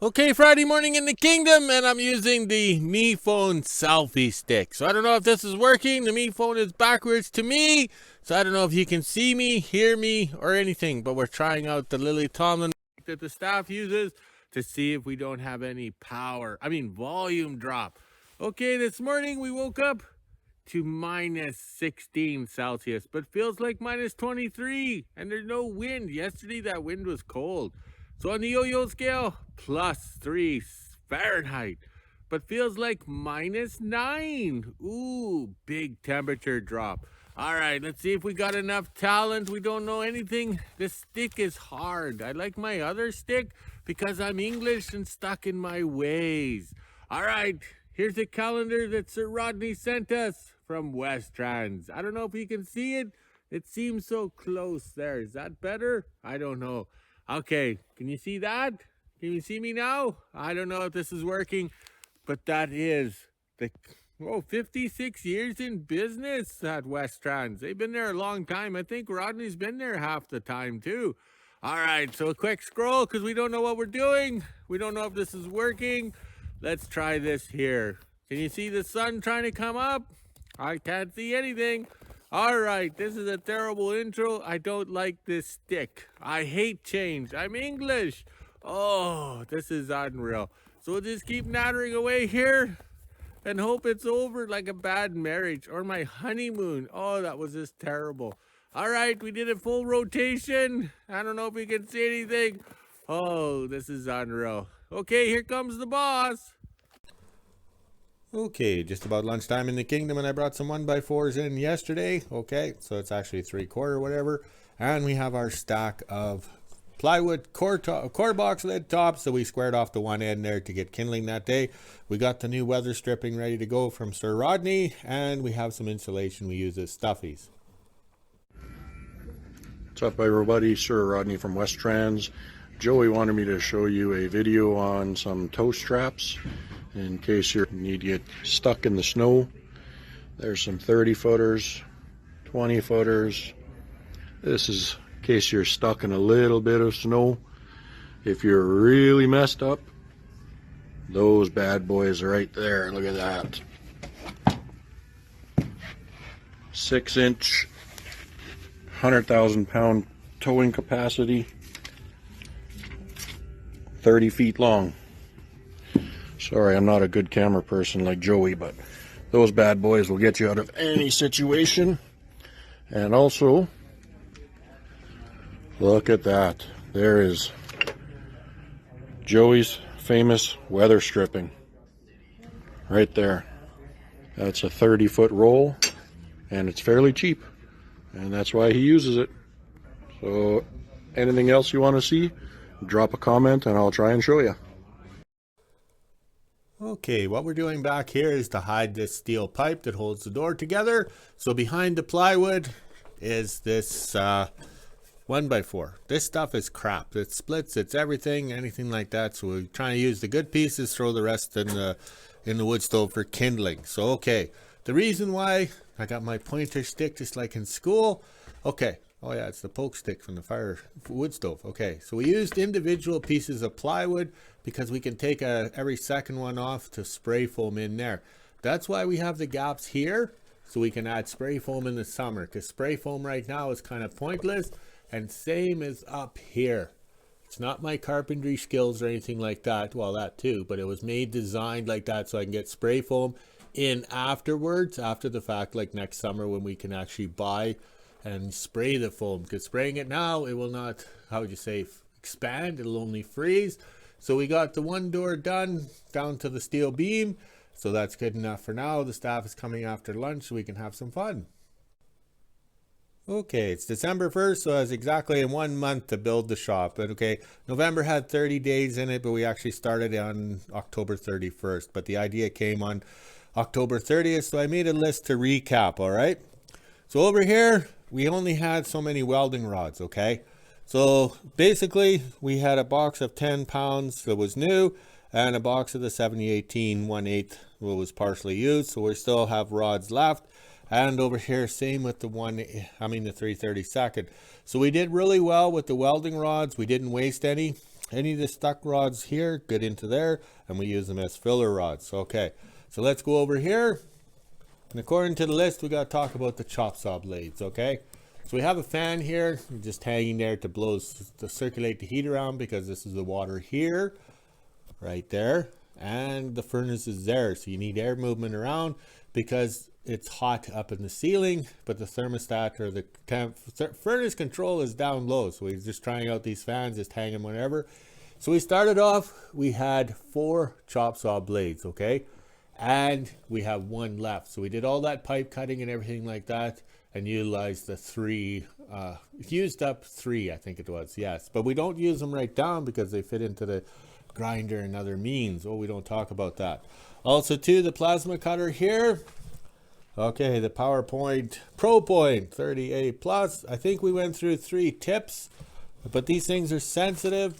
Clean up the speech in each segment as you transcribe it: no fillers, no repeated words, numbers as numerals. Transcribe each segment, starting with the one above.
Okay, Friday morning in the kingdom, and I'm using the Me Phone selfie stick. So I don't know if this is working. The Me Phone is backwards to me, so I don't know if you can see me, hear me, or anything. But we're trying out the Lily Tomlin that the staff uses to see if we don't have any volume drop. Okay, this morning we woke up to minus 16 Celsius, but feels like minus 23, and there's no wind. Yesterday that wind was cold. So on the yo-yo scale, plus 3 Fahrenheit, but feels like minus 9. Ooh, big temperature drop. All right, let's see if we got enough talent. We don't know anything. This stick is hard. I like my other stick because I'm English and stuck in my ways. All right, here's a calendar that Sir Rodney sent us from Westrans. I don't know if you can see it. It seems so close there. Is that better? I don't know. Okay, can you see that? Can you see me now? I don't know if this is working, but that is the 56 years in business at Westrans. They've been there a long time. I think Rodney's been there half the time too. All right, so a quick scroll because we don't know what we're doing. We don't know if this is working. Let's try this here. Can you see the sun trying to come up? I can't see anything. All right, this is a terrible intro. I don't like this stick. I hate change. I'm English. Oh, this is unreal. So we'll just keep nattering away here and hope it's over like a bad marriage or my honeymoon. Oh, that was just terrible. All right, we did a full rotation. I don't know if we can see anything. Oh, this is unreal. Okay, here comes the boss. Okay, just about lunchtime in the kingdom, and I brought some 1x4s in yesterday. Okay, so it's actually 3/4 whatever. And we have our stack of plywood core box lid tops that we squared off the one end there to get kindling that day. We got the new weather stripping ready to go from Sir Rodney, and we have some insulation we use as stuffies. What's up everybody, Sir Rodney from Westrans. Joey wanted me to show you a video on some tow straps in case you need to get stuck in the snow. There's some 30 footers, 20 footers. This is in case you're stuck in a little bit of snow. If you're really messed up, those bad boys are right there. Look at that. 6-inch, 100,000 pound towing capacity, 30 feet long. Sorry, I'm not a good camera person like Joey, but those bad boys will get you out of any situation. And also, look at that. There is Joey's famous weather stripping. Right there. That's a 30-foot roll, and it's fairly cheap. And that's why he uses it. So, anything else you want to see, drop a comment and I'll try and show you. Okay, what we're doing back here is to hide this steel pipe that holds the door together. So behind the plywood is this 1x4. This stuff is crap. It splits, it's everything, anything like that. So we're trying to use the good pieces, throw the rest in the wood stove for kindling. So okay, the reason why I got my pointer stick just like in school. Okay, oh yeah, it's the poke stick from the wood stove. Okay, so we used individual pieces of plywood because we can take every second one off to spray foam in there. That's why we have the gaps here, so we can add spray foam in the summer, because spray foam right now is kind of pointless. And same as up here. It's not my carpentry skills or anything like that. Well, that too, but it was designed like that so I can get spray foam in afterwards, after the fact, like next summer when we can actually buy and spray the foam. Because spraying it now, it will not, how would you say, expand. It'll only freeze. So we got the one door done down to the steel beam. So that's good enough for now. The staff is coming after lunch so we can have some fun. Okay, it's December 1st, so it's exactly 1 month to build the shop. But okay, November had 30 days in it, but we actually started on October 31st. But the idea came on October 30th, so I made a list to recap, all right? So over here, we only had so many welding rods, okay? So basically, we had a box of 10 pounds that was new, and a box of the 7018 1/8 was partially used, so we still have rods left. And over here, same with the 332nd. So we did really well with the welding rods. We didn't waste any. Any of the stuck rods here get into there, and we use them as filler rods. Okay, so let's go over here. And according to the list, we got to talk about the chop saw blades, okay? So we have a fan here, just hanging there to blow, to circulate the heat around, because this is the water here, right there. And the furnace is there, so you need air movement around because it's hot up in the ceiling, but the thermostat or the furnace control is down low. So we're just trying out these fans, just hang them whenever. So we started off, we had 4 chop saw blades, okay? And we have 1 left. So we did all that pipe cutting and everything like that and utilized the 3, used up 3, I think it was, yes. But we don't use them right down because they fit into the grinder and other means. Oh, we don't talk about that. Also too, the plasma cutter here. Okay, the PowerPoint ProPoint 30A Plus. I think we went through 3 tips, but these things are sensitive.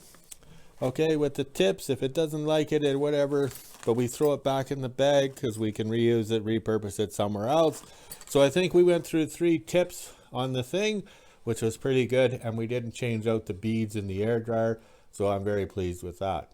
Okay, with the tips, if it doesn't like it or whatever, but we throw it back in the bag because we can reuse it, repurpose it somewhere else. So I think we went through 3 tips on the thing, which was pretty good, and we didn't change out the beads in the air dryer, so I'm very pleased with that.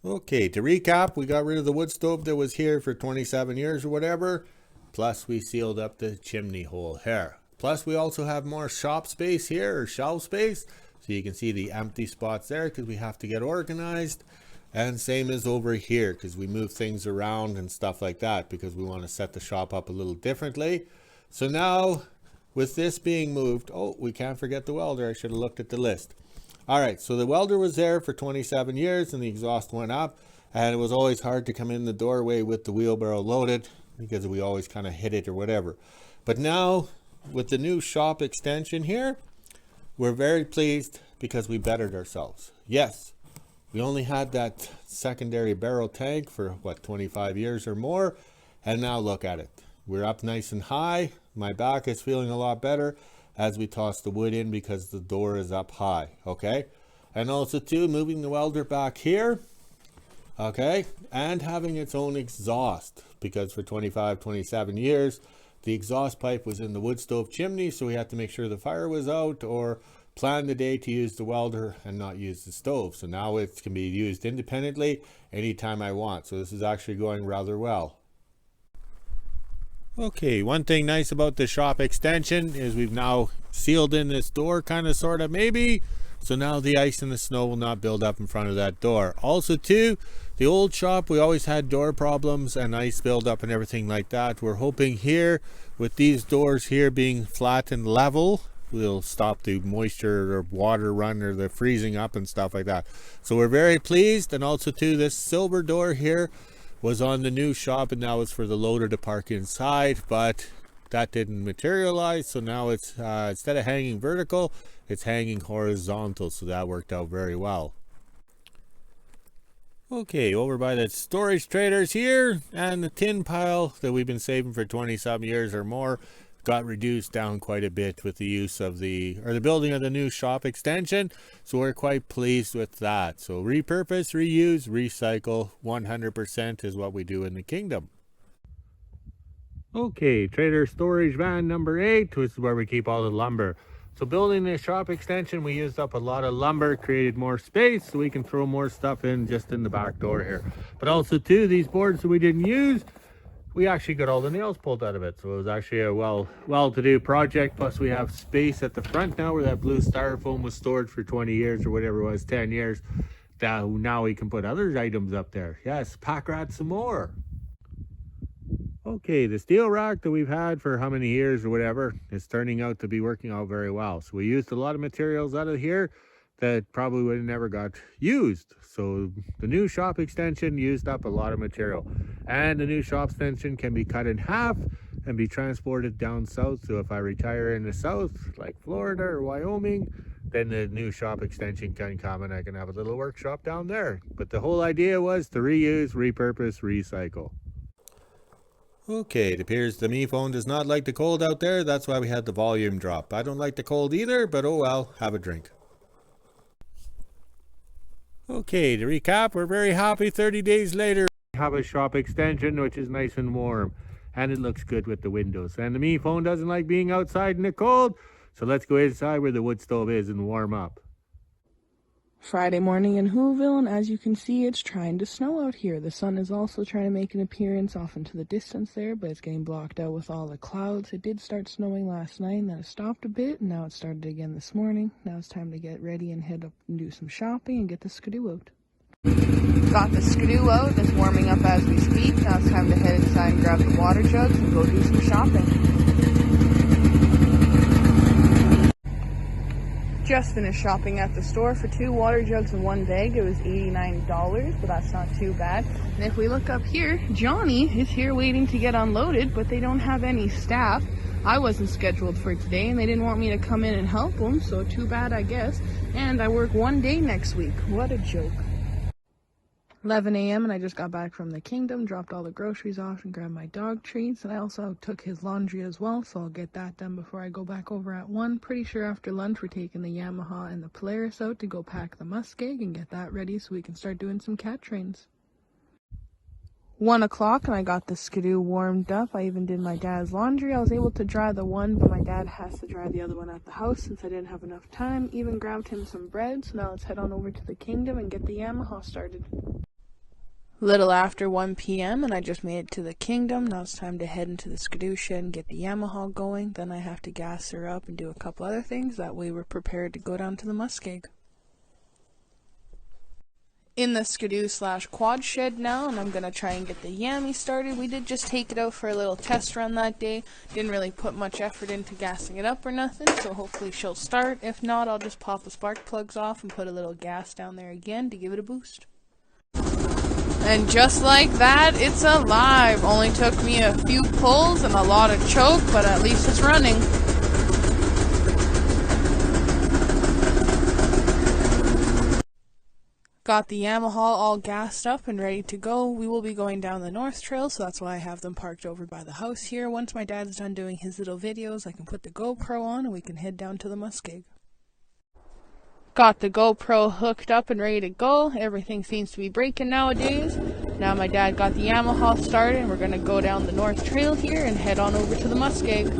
Okay, to recap, we got rid of the wood stove that was here for 27 years or whatever, plus we sealed up the chimney hole here. Plus we also have more shop space here, or shelf space, so you can see the empty spots there because we have to get organized. And same as over here, because we move things around and stuff like that because we want to set the shop up a little differently. So now, with this being moved, oh, we can't forget the welder. I should have looked at the list. All right, so the welder was there for 27 years and the exhaust went up, and it was always hard to come in the doorway with the wheelbarrow loaded because we always kind of hit it or whatever. But now with the new shop extension here, we're very pleased because we bettered ourselves. Yes, we only had that secondary barrel tank for what, 25 years or more, and now look at it. We're up nice and high. My back is feeling a lot better as we toss the wood in because the door is up high, okay? And also too, moving the welder back here, okay? And having its own exhaust, because for 25, 27 years, the exhaust pipe was in the wood stove chimney, so we had to make sure the fire was out or plan the day to use the welder and not use the stove. So now it can be used independently anytime I want. So this is actually going rather well. Okay, one thing nice about the shop extension is we've now sealed in this door, kind of, sort of, maybe. So now the ice and the snow will not build up in front of that door. Also too, the old shop, we always had door problems and ice buildup and everything like that. We're hoping here, with these doors here being flat and level, we'll stop the moisture or water run or the freezing up and stuff like that. So we're very pleased. And also too, this silver door here was on the new shop, and now it's for the loader to park inside, but that didn't materialize. So now it's instead of hanging vertical, it's hanging horizontal, so that worked out very well. Okay, over by the storage traders here, and the tin pile that we've been saving for 20-some years or more got reduced down quite a bit with the use of the building of the new shop extension. So we're quite pleased with that. So repurpose, reuse, recycle, 100% is what we do in the kingdom. Okay, trader storage van number 8, which is where we keep all the lumber. So building this shop extension, we used up a lot of lumber, created more space so we can throw more stuff in just in the back door here. But also too, these boards that we didn't use, we actually got all the nails pulled out of it. So it was actually a well-to-do project. Plus we have space at the front now where that blue styrofoam was stored for 20 years or whatever it was, 10 years. Now we can put other items up there. Yes, pack rat some more. Okay, the steel rack that we've had for how many years or whatever is turning out to be working out very well. So we used a lot of materials out of here that probably would have never got used. So the new shop extension used up a lot of material, and the new shop extension can be cut in half and be transported down south. So if I retire in the south, like Florida or Wyoming, then the new shop extension can come and I can have a little workshop down there. But the whole idea was to reuse, repurpose, recycle. Okay, it appears the me phone does not like the cold out there. That's why we had the volume drop. I don't like the cold either, but oh well, have a drink. Okay, to recap, we're very happy 30 days later. We have a shop extension which is nice and warm, and it looks good with the windows. And the me phone doesn't like being outside in the cold, so let's go inside where the wood stove is and warm up. Friday morning in WHO-ville, and as you can see, it's trying to snow out here. The sun is also trying to make an appearance off into the distance there, but it's getting blocked out with all the clouds. It did start snowing last night, and then it stopped a bit, and now it started again this morning. Now it's time to get ready and head up and do some shopping and get the skidoo out. Got the skidoo out, it's warming up as we speak. Now it's time to head inside and grab the water jugs and go do some shopping. Just finished shopping at the store for 2 water jugs and 1 bag. It was $89, but that's not too bad. And if we look up here, Johnny is here waiting to get unloaded, but they don't have any staff. I wasn't scheduled for today, and they didn't want me to come in and help them, so too bad, I guess. And I work 1 day next week. What a joke. 11 a.m. and I just got back from the kingdom, dropped all the groceries off and grabbed my dog treats, and I also took his laundry as well, so I'll get that done before I go back over at 1. Pretty sure after lunch we're taking the Yamaha and the Polaris out to go pack the Muskeg and get that ready so we can start doing some cat trains. 1 o'clock and I got the skidoo warmed up. I even did my dad's laundry. I was able to dry the one, but my dad has to dry the other one at the house since I didn't have enough time. Even grabbed him some bread, so now let's head on over to the kingdom and get the Yamaha started. Little after 1 p.m. and I just made it to the kingdom. Now it's time to head into the skidoo shed and get the Yamaha going. Then I have to gas her up and do a couple other things. That way we're prepared to go down to the Muskeg. In the skidoo/quad shed now, and I'm going to try and get the Yami started. We did just take it out for a little test run that day. Didn't really put much effort into gassing it up or nothing, so hopefully she'll start. If not, I'll just pop the spark plugs off and put a little gas down there again to give it a boost. And just like that, it's alive. Only took me a few pulls and a lot of choke, but at least it's running. Got the Yamaha all gassed up and ready to go. We will be going down the North Trail, so that's why I have them parked over by the house here. Once my dad's done doing his little videos, I can put the GoPro on and we can head down to the Muskeg. Got the GoPro hooked up and ready to go. Everything seems to be breaking nowadays. Now my dad got the Yamaha started and we're going to go down the North Trail here and head on over to the Muskeg.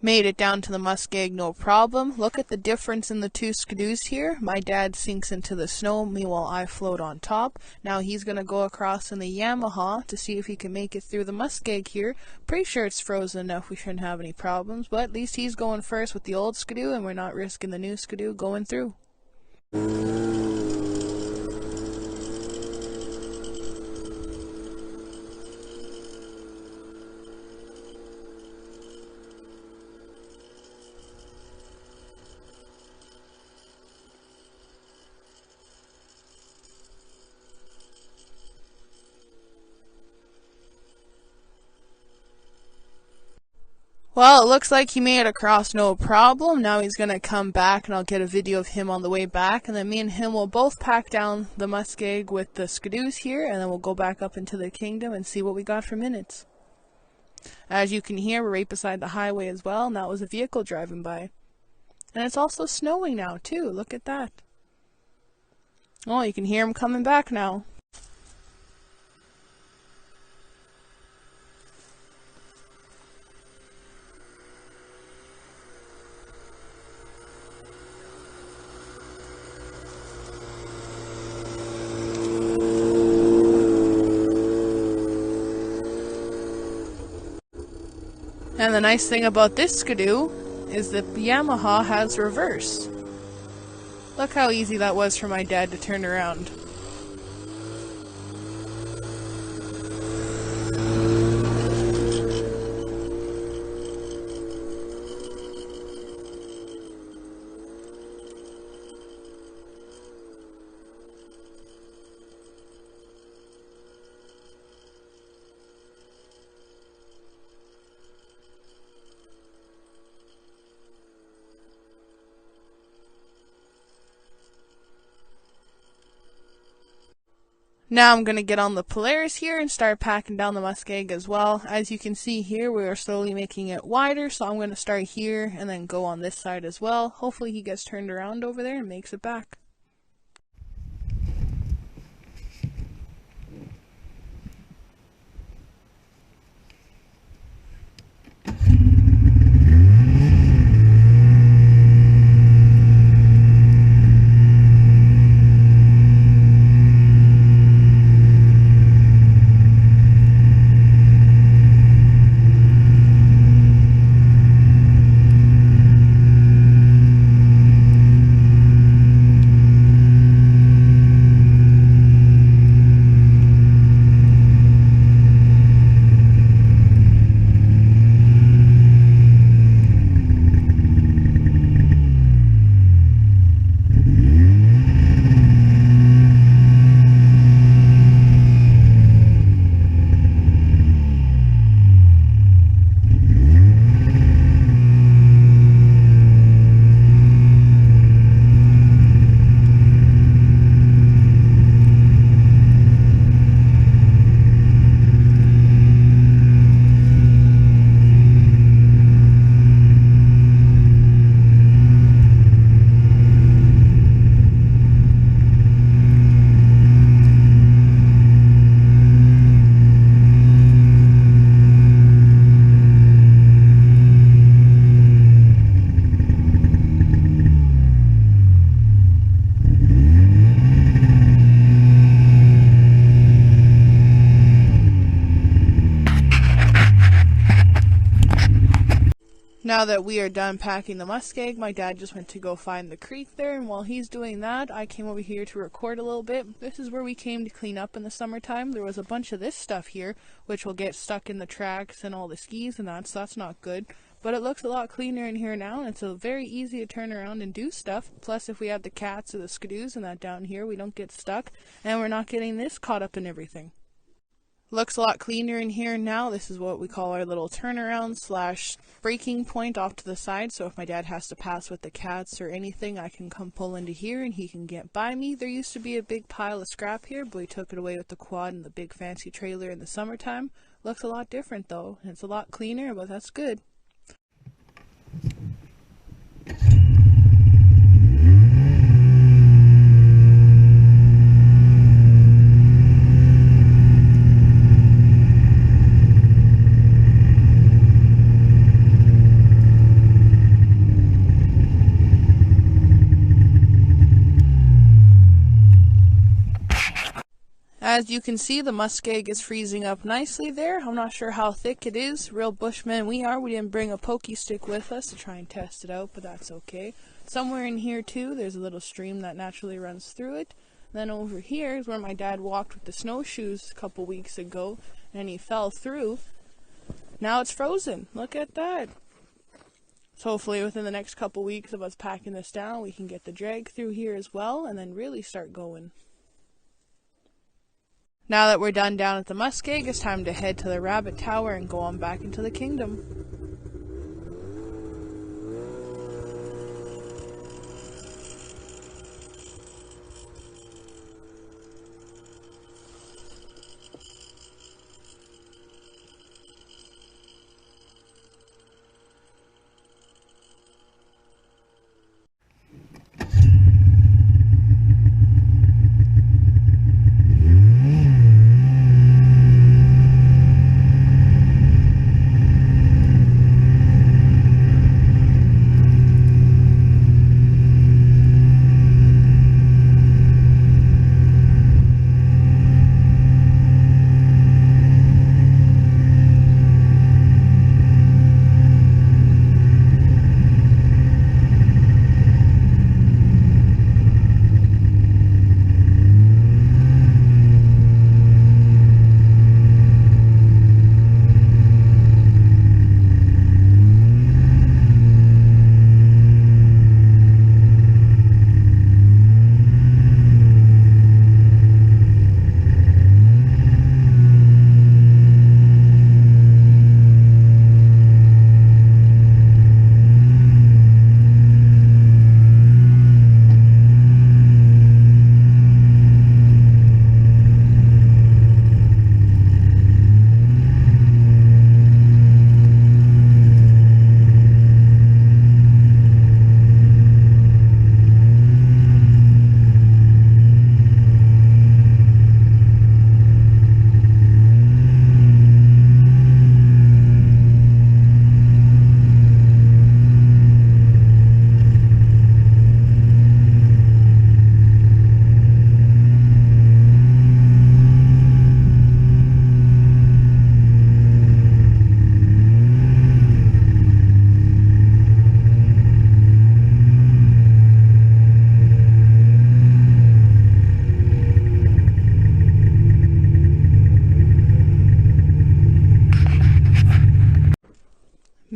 Made it down to the Muskeg, no problem. Look at the difference in the two skidoos here. My dad sinks into the snow, meanwhile I float on top. Now he's going to go across in the Yamaha to see if he can make it through the Muskeg here. Pretty sure it's frozen enough we shouldn't have any problems, but at least he's going first with the old skidoo and we're not risking the new skidoo going through. Well, it looks like he made it across no problem. Now he's going to come back and I'll get a video of him on the way back. And then me and him will both pack down the Muskeg with the skidoos here. And then we'll go back up into the kingdom and see what we got for minutes. As you can hear, we're right beside the highway as well. And that was a vehicle driving by. And it's also snowing now too. Look at that. Oh, you can hear him coming back now. And the nice thing about this skidoo is that the Yamaha has reverse. Look how easy that was for my dad to turn around. Now I'm going to get on the Polaris here and start packing down the Muskeg as well. As you can see here, we are slowly making it wider, so I'm going to start here and then go on this side as well. Hopefully he gets turned around over there and makes it back. Now that we are done packing the Muskeg, my dad just went to go find the creek there, and while he's doing that, I came over here to record a little bit. This is where we came to clean up in the summertime. There was a bunch of this stuff here, which will get stuck in the tracks and all the skis and that, so that's not good. But it looks a lot cleaner in here now, and it's very easy to turn around and do stuff. Plus, if we have the cats or the skidoos and that down here, we don't get stuck, and we're not getting this caught up in everything. Looks a lot cleaner in here now. This is what we call our little turnaround slash braking point off to the side. So if my dad has to pass with the cats or anything, I can come pull into here and he can get by me. There used to be a big pile of scrap here, but we took it away with the quad and the big fancy trailer in the summertime. Looks a lot different though. It's a lot cleaner, but that's good. As you can see, the Muskeg is freezing up nicely there. I'm not sure how thick it is. Real bushmen we are. We didn't bring a pokey stick with us to try and test it out, but that's okay. Somewhere in here too, there's a little stream that naturally runs through it. Then over here is where my dad walked with the snowshoes a couple weeks ago, and he fell through. Now it's frozen. Look at that. So hopefully within the next couple weeks of us packing this down, we can get the drag through here as well, and then really start going. Now that we're done down at the Muskeg, it's time to head to the Rabbit Tower and go on back into the kingdom.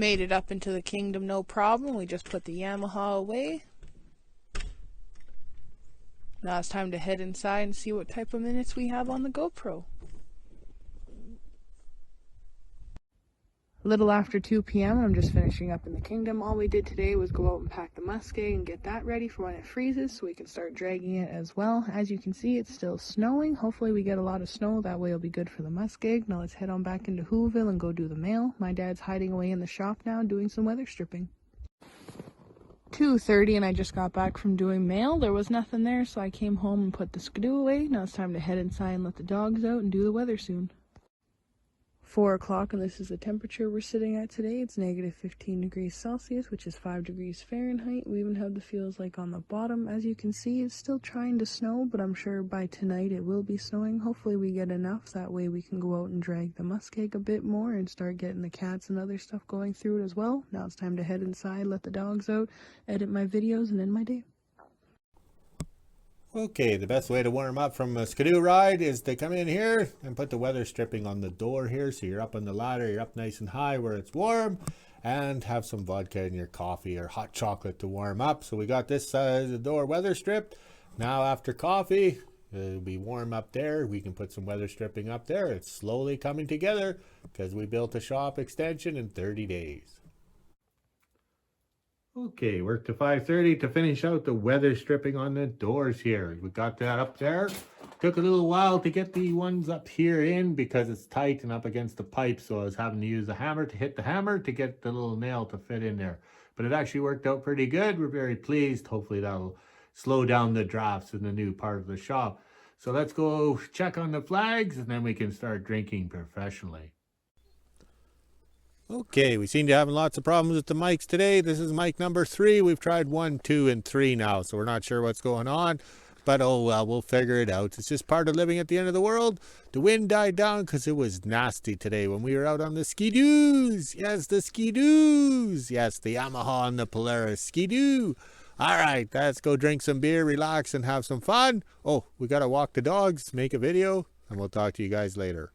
made it up into the kingdom no problem. We just put the Yamaha away. Now it's time to head inside and see what type of minutes we have on the GoPro. A little after 2 p.m. I'm just finishing up in the kingdom. All we did today was go out and pack the Muskeg and get that ready for when it freezes so we can start dragging it as well. As you can see, it's still snowing. Hopefully we get a lot of snow. That way it'll be good for the Muskeg. Now let's head on back into WHO-ville and go do the mail. My dad's hiding away in the shop now doing some weather stripping. 2:30 and I just got back from doing mail. There was nothing there, so I came home and put the skidoo away. Now it's time to head inside and let the dogs out and do the weather soon. 4 o'clock, and this is the temperature we're sitting at today. It's negative 15 degrees Celsius, which is 5 degrees Fahrenheit. We even have the feels like on the bottom. As you can see, it's still trying to snow, but I'm sure by tonight it will be snowing. Hopefully we get enough. That way we can go out and drag the Muskeg a bit more and start getting the cats and other stuff going through it as well. Now it's time to head inside, let the dogs out, edit my videos, and end my day. Okay, the best way to warm up from a skidoo ride is to come in here and put the weather stripping on the door here. So you're up on the ladder, you're up nice and high where it's warm, and have some vodka in your coffee or hot chocolate to warm up. So we got this side of the door weather stripped. Now after coffee, it'll be warm up there. We can put some weather stripping up there. It's slowly coming together because we built a shop extension in 30 days. Okay, worked to 5:30 to finish out the weather stripping on the doors here. We got that up there. Took a little while to get the ones up here in because it's tight and up against the pipe, so I was having to use a hammer to hit the hammer to get the little nail to fit in there. But it actually worked out pretty good. We're very pleased. Hopefully that'll slow down the drafts in the new part of the shop. So let's go check on the flags and then we can start drinking professionally. Okay, we seem to be having lots of problems with the mics today. This is mic number 3. We've tried 1, 2, and 3 now, so we're not sure what's going on. But oh well, we'll figure it out. It's just part of living at the end of the world. The wind died down because it was nasty today when we were out on the skidoos. Yes, the skidoos. Yes, the Yamaha and the Polaris skidoo. All right, let's go drink some beer, relax, and have some fun. Oh, we got to walk the dogs, make a video, and we'll talk to you guys later.